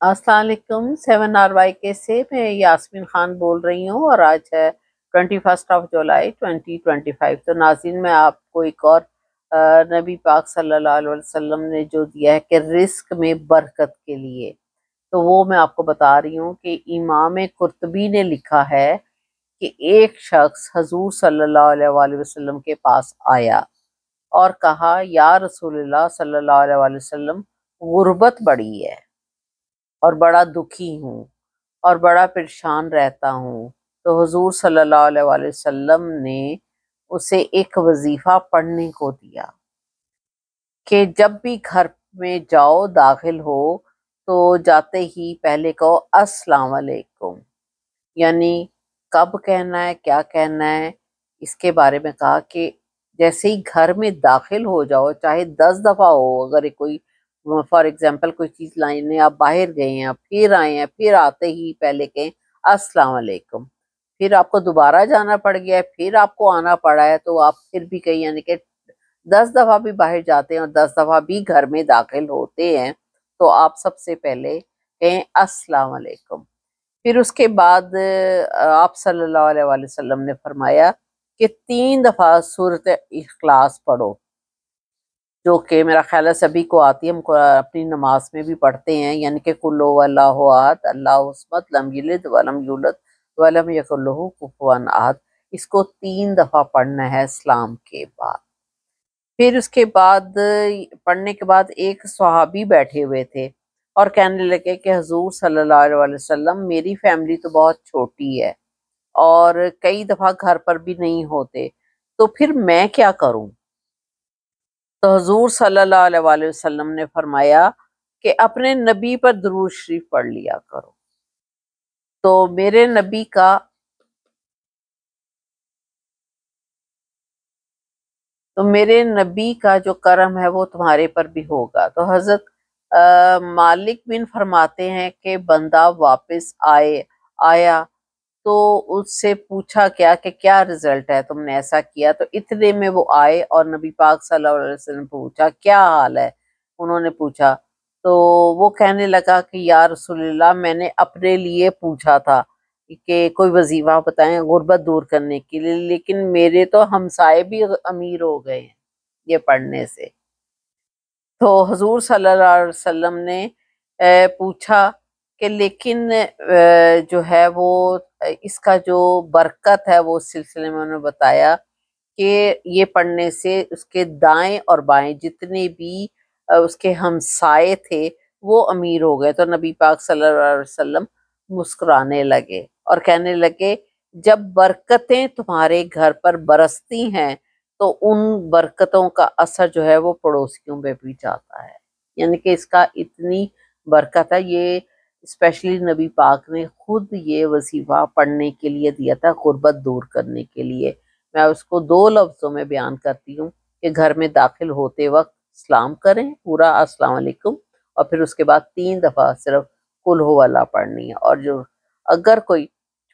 अस्सलाम वालेकुम। 7RYK से मैं यास्मीन खान बोल रही हूँ और आज है 21 जुलाई 2025। तो नाज़रीन, मैं आपको एक और नबी पाक सल्लल्लाहु अलैहि वसल्लम ने जो दिया है कि रिस्क में बरकत के लिए, तो वो मैं आपको बता रही हूँ कि इमाम कुर्तबी ने लिखा है कि एक शख्स हजूर सल्लल्लाहु अलैहि वसल्लम के पास आया और कहा, या रसूलुल्लाह सल्लल्लाहु अलैहि वसल्लम, गुर्बत बड़ी है और बड़ा दुखी हूँ और बड़ा परेशान रहता हूँ। तो हुजूर सल्लल्लाहु अलैहि वसल्लम ने उसे एक वजीफा पढ़ने को दिया कि जब भी घर में जाओ, दाखिल हो, तो जाते ही पहले कहो अस्सलाम वालेकुम। यानी कब कहना है, क्या कहना है, इसके बारे में कहा कि जैसे ही घर में दाखिल हो जाओ, चाहे 10 दफ़ा हो, अगर कोई फॉर एग्जांपल कोई चीज़ लाने आप बाहर गए हैं, फिर आए हैं, फिर आते ही पहले कहें अस्सलाम वालेकुम। फिर आपको दोबारा जाना पड़ गया है, फिर आपको आना पड़ा है, तो आप फिर भी कहीं, यानी कि 10 दफ़ा भी बाहर जाते हैं और 10 दफ़ा भी घर में दाखिल होते हैं, तो आप सबसे पहले कहें अस्सलाम वालेकुम। फिर उसके बाद आप सल्लल्लाहु अलैहि वसल्लम ने फरमाया कि 3 दफ़ा सूरत इखलास पढ़ो, जो कि मेरा ख्याल है सभी को आती है, हम अपनी नमाज में भी पढ़ते हैं, यानी कि कुल हुवल्लाहु अहद अल्लाहु समद लम यलिद वलम यूलद वलम यकुल लहू कुफुवन अहद। इसको 3 दफ़ा पढ़ना है इस्लाम के बाद। फिर उसके बाद पढ़ने के बाद एक सहाबी बैठे हुए थे और कहने लगे कि हुजूर सल्लल्लाहु अलैहि वसल्लम, मेरी फैमिली तो बहुत छोटी है और कई दफ़ा घर पर भी नहीं होते, तो फिर मैं क्या करूं? तो हुजूर सल्लल्लाहु अलैहि वसल्लम ने फरमाया कि अपने नबी पर दुरूद शरीफ पढ़ लिया करो। तो मेरे नबी का तो मेरे नबी का जो करम है वो तुम्हारे पर भी होगा। तो हजरत मालिक बिन फरमाते हैं कि बंदा वापस आया तो उससे पूछा क्या कि क्या रिजल्ट है, तुमने ऐसा किया? तो इतने में वो आए और नबी पाक सल्लल्लाहु अलैहि वसल्लम ने पूछा, क्या हाल है? उन्होंने पूछा, तो वो कहने लगा कि या रसूलल्लाह, मैंने अपने लिए पूछा था कि कोई वजीफा बताएं गुर्बत दूर करने के लिए, लेकिन मेरे तो हमसाए भी अमीर हो गए हैं ये पढ़ने से। तो हुजूर सल्लल्लाहु अलैहि वसल्लम ने पूछा कि लेकिन जो है वो इसका जो बरकत है वो, उस सिलसिले में उन्होंने बताया कि ये पढ़ने से उसके दाएं और बाएं जितने भी उसके हमसाए थे वो अमीर हो गए। तो नबी पाक सल्लल्लाहु अलैहि वसल्लम मुस्कुराने लगे और कहने लगे, जब बरकतें तुम्हारे घर पर बरसती हैं तो उन बरकतों का असर जो है वो पड़ोसियों पे भी जाता है। यानी कि इसका इतनी बरकत है। ये स्पेशली नबी पाक ने खुद ये वजीफा पढ़ने के लिए दिया था, गुर्बत दूर करने के लिए। मैं उसको 2 लफ्ज़ों में बयान करती हूँ कि घर में दाखिल होते वक्त सलाम करें पूरा अस्सलाम वालेकुम, और फिर उसके बाद 3 दफ़ा सिर्फ कुल हु अल्लाह पढ़नी है। और जो अगर कोई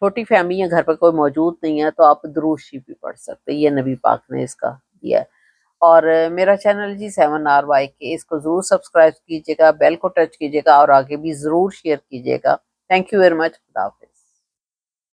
छोटी फैमिली है, घर पर कोई मौजूद नहीं है, तो आप दुरूद शरीफ भी पढ़ सकते हैं। ये नबी पाक ने इसका दिया है। और मेरा चैनल जी 7RYK, इसको ज़रूर सब्सक्राइब कीजिएगा, बेल को टच कीजिएगा और आगे भी ज़रूर शेयर कीजिएगा। Thank you very much. खुदा हाफिज़।